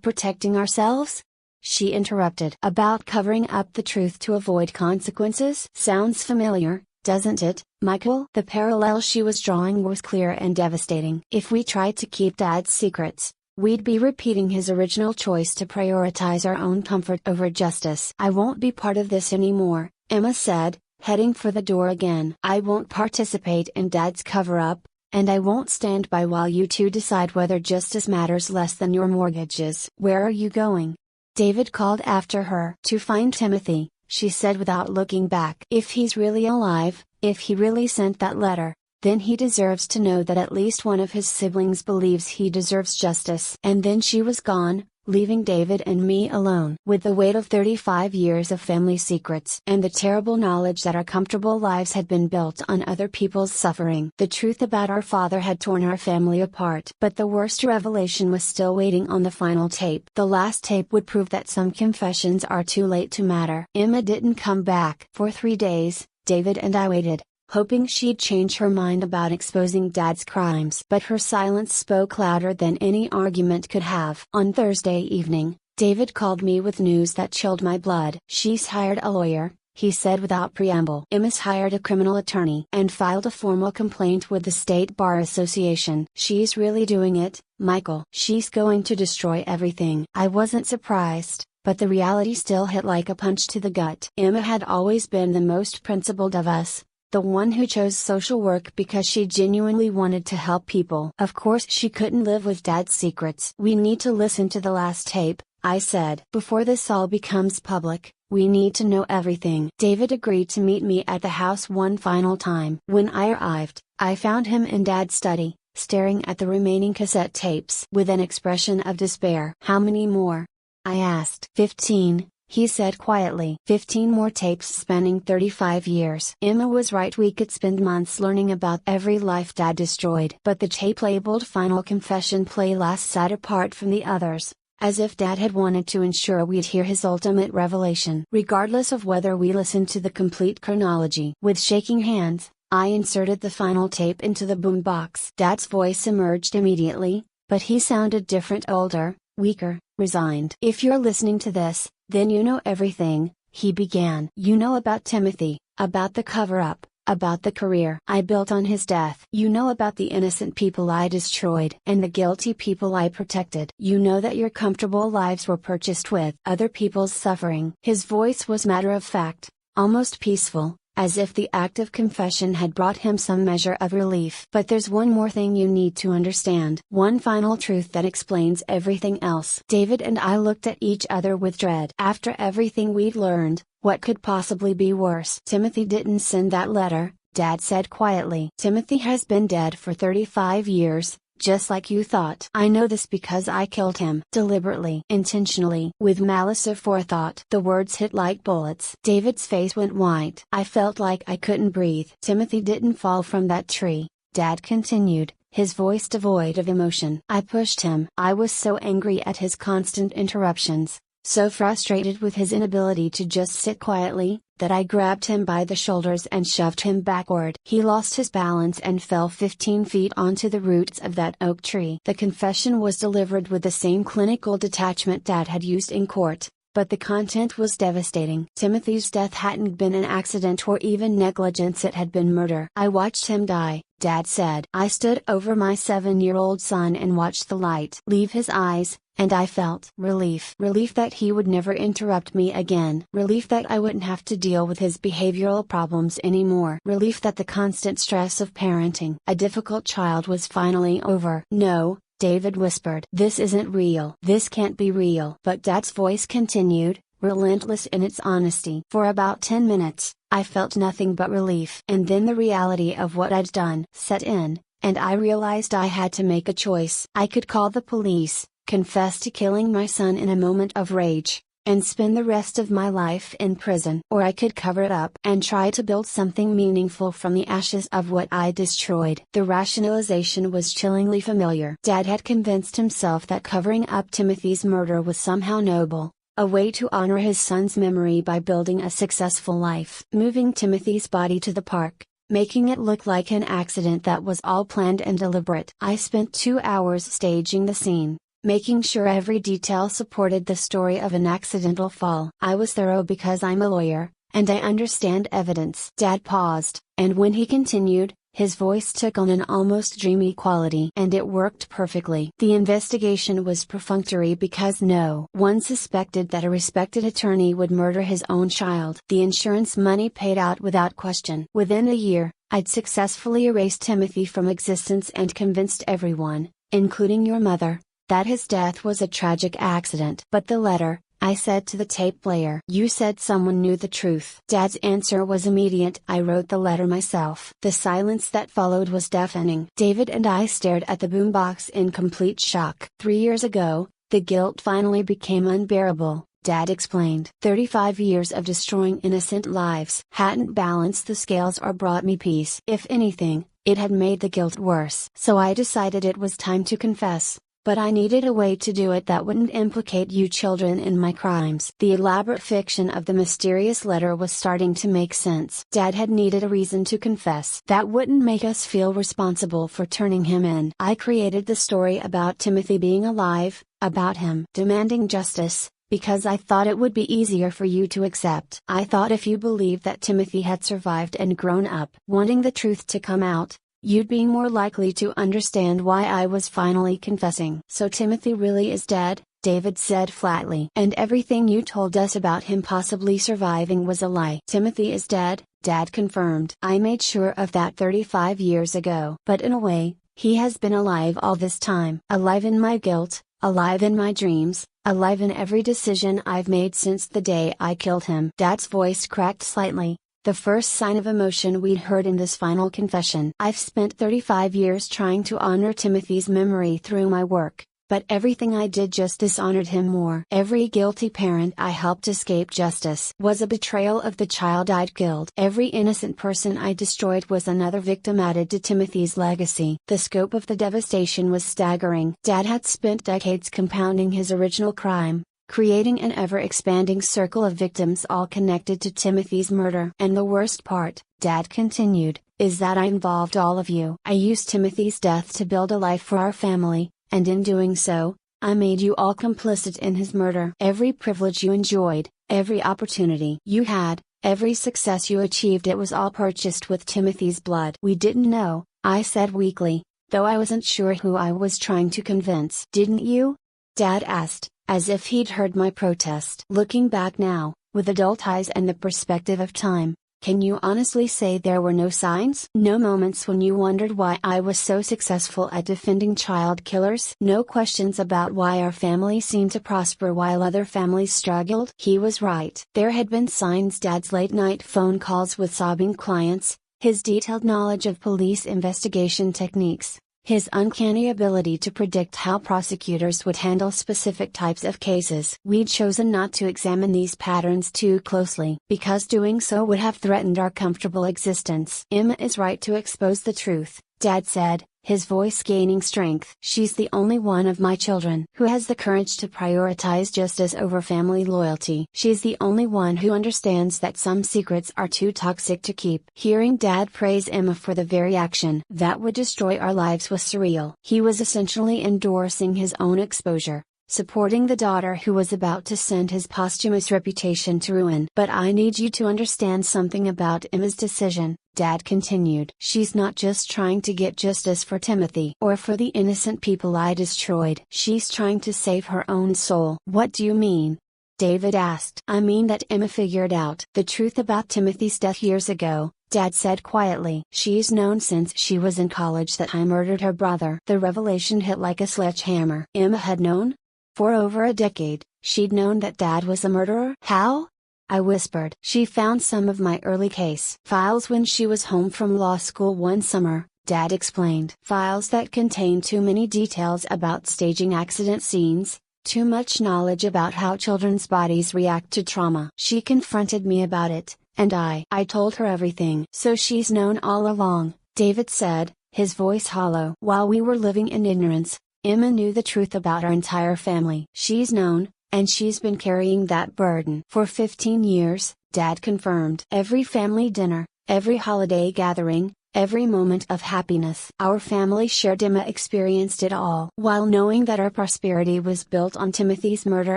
Speaker 1: protecting ourselves? She interrupted. About covering up the truth to avoid consequences? Sounds familiar, doesn't it, Michael? The parallel she was drawing was clear and devastating. If we tried to keep Dad's secrets, we'd be repeating his original choice to prioritize our own comfort over justice. I won't be part of this anymore, Emma said, heading for the door again. I won't participate in Dad's cover-up, and I won't stand by while you two decide whether justice matters less than your mortgages. Where are you going? David called after her. To find Timothy, she said without looking back. If he's really alive, if he really sent that letter, then he deserves to know that at least one of his siblings believes he deserves justice. And then she was gone, leaving David and me alone with the weight of 35 years of family secrets and the terrible knowledge that our comfortable lives had been built on other people's suffering. The truth about our father had torn our family apart. But the worst revelation was still waiting on the final tape. The last tape would prove that some confessions are too late to matter. Emma didn't come back. For 3 days, David and I waited, hoping she'd change her mind about exposing Dad's crimes. But her silence spoke louder than any argument could have. On Thursday evening, David called me with news that chilled my blood. She's hired a lawyer, he said without preamble. Emma's hired a criminal attorney and filed a formal complaint with the State Bar Association. She's really doing it, Michael. She's going to destroy everything. I wasn't surprised, but the reality still hit like a punch to the gut. Emma had always been the most principled of us, the one who chose social work because she genuinely wanted to help people. Of course she couldn't live with Dad's secrets. We need to listen to the last tape, I said. Before this all becomes public, we need to know everything. David agreed to meet me at the house one final time. When I arrived, I found him in Dad's study, staring at the remaining cassette tapes with an expression of despair. How many more? I asked. 15. He said quietly. 15 more tapes spanning 35 years. Emma was right, we could spend months learning about every life Dad destroyed. But the tape labeled Final Confession play last side apart from the others, as if Dad had wanted to ensure we'd hear his ultimate revelation. Regardless of whether we listened to the complete chronology. With shaking hands, I inserted the final tape into the boombox. Dad's voice emerged immediately, but he sounded different, older, weaker, resigned. If you're listening to this, then you know everything, he began. You know about Timothy, about the cover-up, about the career I built on his death. You know about the innocent people I destroyed and the guilty people I protected. You know that your comfortable lives were purchased with other people's suffering. His voice was matter of fact, almost peaceful, as if the act of confession had brought him some measure of relief. But there's one more thing you need to understand. One final truth that explains everything else. David and I looked at each other with dread. After everything we'd learned, what could possibly be worse? Timothy didn't send that letter, Dad said quietly. Timothy has been dead for 35 years. Just like you thought. I know this because I killed him. Deliberately. Intentionally. With malice aforethought. The words hit like bullets. David's face went white. I felt like I couldn't breathe. Timothy didn't fall from that tree, Dad continued, his voice devoid of emotion. I pushed him. I was so angry at his constant interruptions, so frustrated with his inability to just sit quietly, that I grabbed him by the shoulders and shoved him backward. He lost his balance and fell 15 feet onto the roots of that oak tree. The confession was delivered with the same clinical detachment Dad had used in court, but the content was devastating. Timothy's death hadn't been an accident or even negligence, it had been murder. I watched him die, Dad said. I stood over my 7-year-old son and watched the light leave his eyes, and I felt relief. Relief that he would never interrupt me again. Relief that I wouldn't have to deal with his behavioral problems anymore. Relief that the constant stress of parenting a difficult child was finally over. No, David whispered. This isn't real. This can't be real. But Dad's voice continued, relentless in its honesty. For about 10 minutes, I felt nothing but relief. And then the reality of what I'd done set in, and I realized I had to make a choice. I could call the police, confess to killing my son in a moment of rage, and spend the rest of my life in prison. Or I could cover it up and try to build something meaningful from the ashes of what I destroyed. The rationalization was chillingly familiar. Dad had convinced himself that covering up Timothy's murder was somehow noble, a way to honor his son's memory by building a successful life. Moving Timothy's body to the park, making it look like an accident that was all planned and deliberate. I spent 2 hours staging the scene, making sure every detail supported the story of an accidental fall. I was thorough because I'm a lawyer, and I understand evidence. Dad paused, and when he continued, his voice took on an almost dreamy quality. And it worked perfectly. The investigation was perfunctory because no one suspected that a respected attorney would murder his own child. The insurance money paid out without question. Within a year, I'd successfully erased Timothy from existence and convinced everyone, including your mother, that his death was a tragic accident. But the letter, I said to the tape player. You said someone knew the truth. Dad's answer was immediate. I wrote the letter myself. The silence that followed was deafening. David and I stared at the boombox in complete shock. 3 years ago, the guilt finally became unbearable, Dad explained. 35 years of destroying innocent lives hadn't balanced the scales or brought me peace. If anything, it had made the guilt worse. So I decided it was time to confess. But I needed a way to do it that wouldn't implicate you children in my crimes. The elaborate fiction of the mysterious letter was starting to make sense. Dad had needed a reason to confess that wouldn't make us feel responsible for turning him in. I created the story about Timothy being alive, about him demanding justice, because I thought it would be easier for you to accept. I thought if you believed that Timothy had survived and grown up, wanting the truth to come out, you'd be more likely to understand why I was finally confessing. So Timothy really is dead, David said flatly. And everything you told us about him possibly surviving was a lie. Timothy is dead, Dad confirmed. I made sure of that 35 years ago. But in a way, he has been alive all this time. Alive in my guilt, alive in my dreams, alive in every decision I've made since the day I killed him. Dad's voice cracked slightly. The first sign of emotion we'd heard in this final confession. I've spent 35 years trying to honor Timothy's memory through my work, but everything I did just dishonored him more. Every guilty parent I helped escape justice was a betrayal of the child I'd killed. Every innocent person I destroyed was another victim added to Timothy's legacy. The scope of the devastation was staggering. Dad had spent decades compounding his original crime, creating an ever-expanding circle of victims all connected to Timothy's murder. And the worst part, Dad continued, is that I involved all of you. I used Timothy's death to build a life for our family, and in doing so, I made you all complicit in his murder. Every privilege you enjoyed, every opportunity you had, every success you achieved, it was all purchased with Timothy's blood. We didn't know, I said weakly, though I wasn't sure who I was trying to convince. Didn't you? Dad asked, as if he'd heard my protest. Looking back now, with adult eyes and the perspective of time, can you honestly say there were no signs? No moments when you wondered why I was so successful at defending child killers? No questions about why our family seemed to prosper while other families struggled? He was right. There had been signs. Dad's late-night phone calls with sobbing clients, his detailed knowledge of police investigation techniques, his uncanny ability to predict how prosecutors would handle specific types of cases. We'd chosen not to examine these patterns too closely, because doing so would have threatened our comfortable existence. Emma is right to expose the truth, Dad said, his voice gaining strength. She's the only one of my children who has the courage to prioritize justice over family loyalty. She's the only one who understands that some secrets are too toxic to keep. Hearing Dad praise Emma for the very action that would destroy our lives was surreal. He was essentially endorsing his own exposure, supporting the daughter who was about to send his posthumous reputation to ruin. But I need you to understand something about Emma's decision, Dad continued. She's not just trying to get justice for Timothy or for the innocent people I destroyed. She's trying to save her own soul. What do you mean? David asked. I mean that Emma figured out the truth about Timothy's death years ago, Dad said quietly. She's known since she was in college that I murdered her brother. The revelation hit like a sledgehammer. Emma had known? For over a decade, she'd known that Dad was a murderer. How? I whispered. She found some of my early case files when she was home from law school one summer, Dad explained. Files that contained too many details about staging accident scenes, too much knowledge about how children's bodies react to trauma. She confronted me about it, and I told her everything. So she's known all along, David said, his voice hollow. While we were living in ignorance, Emma knew the truth about our entire family. She's known, and she's been carrying that burden for 15 years, Dad confirmed. Every family dinner, every holiday gathering, every moment of happiness our family shared, Emma experienced it all. While knowing that our prosperity was built on Timothy's murder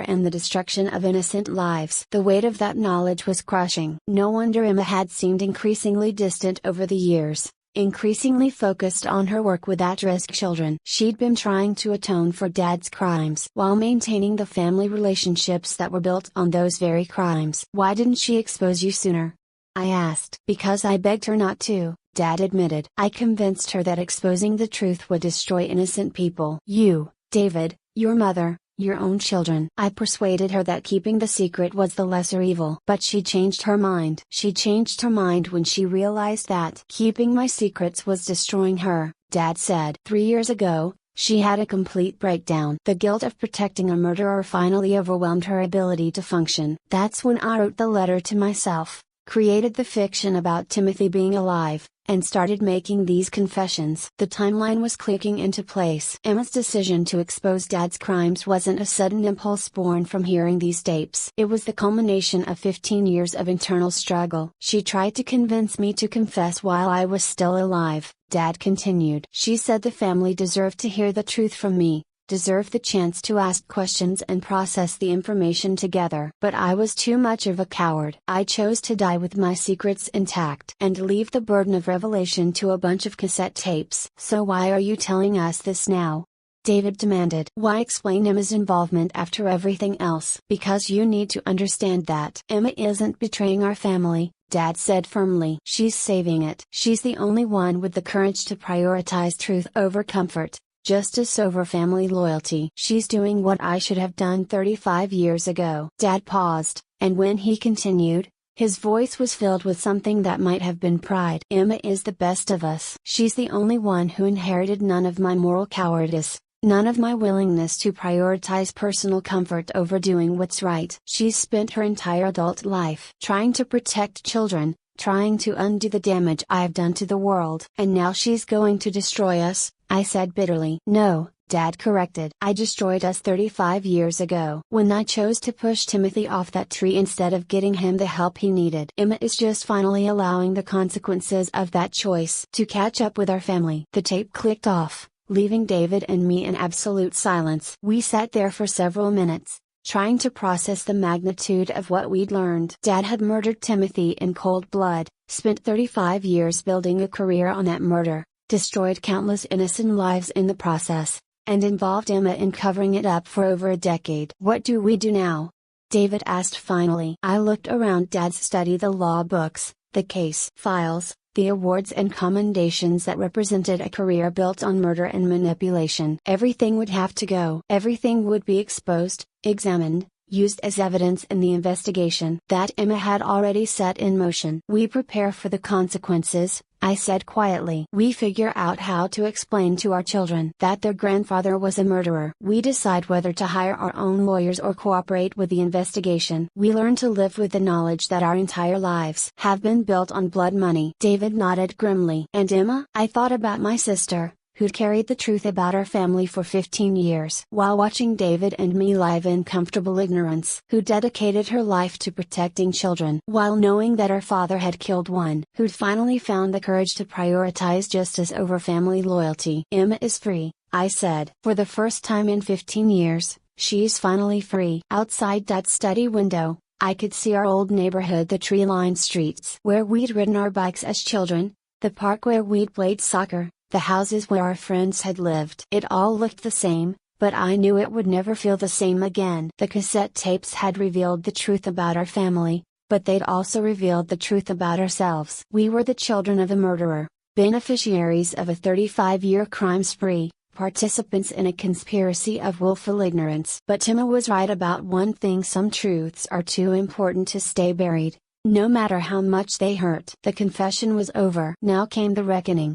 Speaker 1: and the destruction of innocent lives, the weight of that knowledge was crushing. No wonder Emma had seemed increasingly distant over the years, increasingly focused on her work with at-risk children. She'd been trying to atone for Dad's crimes while maintaining the family relationships that were built on those very crimes. Why didn't she expose you sooner? I asked. Because I begged her not to, Dad admitted. I convinced her that exposing the truth would destroy innocent people. You, David, your mother, your own children. I persuaded her that keeping the secret was the lesser evil. But she changed her mind. She changed her mind when she realized that keeping my secrets was destroying her, Dad said. 3 years ago, she had a complete breakdown. The guilt of protecting a murderer finally overwhelmed her ability to function. That's when I wrote the letter to myself, created the fiction about Timothy being alive, and started making these confessions. The timeline was clicking into place. Emma's decision to expose Dad's crimes wasn't a sudden impulse born from hearing these tapes. It was the culmination of 15 years of internal struggle. She tried to convince me to confess while I was still alive, Dad continued. She said the family deserved to hear the truth from me, deserved the chance to ask questions and process the information together. But I was too much of a coward. I chose to die with my secrets intact and leave the burden of revelation to a bunch of cassette tapes. So why are you telling us this now? David demanded. Why explain Emma's involvement after everything else? Because you need to understand that Emma isn't betraying our family, Dad said firmly. She's saving it. She's the only one with the courage to prioritize truth over comfort, justice over family loyalty. She's doing what I should have done 35 years ago. Dad paused, and when he continued, his voice was filled with something that might have been pride. Emma is the best of us. She's the only one who inherited none of my moral cowardice, none of my willingness to prioritize personal comfort over doing what's right. She's spent her entire adult life trying to protect children, trying to undo the damage I've done to the world. And now she's going to destroy us, I said bitterly. No, Dad corrected. I destroyed us 35 years ago when I chose to push Timothy off that tree instead of getting him the help he needed. Emma is just finally allowing the consequences of that choice to catch up with our family. The tape clicked off, leaving David and me in absolute silence. We sat there for several minutes, trying to process the magnitude of what we'd learned. Dad had murdered Timothy in cold blood, spent 35 years building a career on that murder, destroyed countless innocent lives in the process, and involved Emma in covering it up for over a decade. What do we do now? David asked finally. I looked around Dad's study, the law books, the case files, the awards and commendations that represented a career built on murder and manipulation. Everything would have to go. Everything would be exposed, examined, used as evidence in the investigation that Emma had already set in motion. We prepare for the consequences, I said quietly. We figure out how to explain to our children that their grandfather was a murderer. We decide whether to hire our own lawyers or cooperate with the investigation. We learn to live with the knowledge that our entire lives have been built on blood money. David nodded grimly. And Emma? I thought about my sister, who'd carried the truth about our family for 15 years while watching David and me live in comfortable ignorance, who dedicated her life to protecting children while knowing that our father had killed one, who'd finally found the courage to prioritize justice over family loyalty. Emma is free, I said. For the first time in 15 years, She's finally free. Outside Dad's study window, I could see our old neighborhood, the tree-lined streets where we'd ridden our bikes as children, the park where we'd played soccer, the houses where our friends had lived. It all looked the same, but I knew it would never feel the same again. The cassette tapes had revealed the truth about our family, but they'd also revealed the truth about ourselves. We were the children of a murderer, beneficiaries of a 35-year crime spree, participants in a conspiracy of willful ignorance. But Tima was right about one thing: some truths are too important to stay buried, no matter how much they hurt. The confession was over. Now came the reckoning.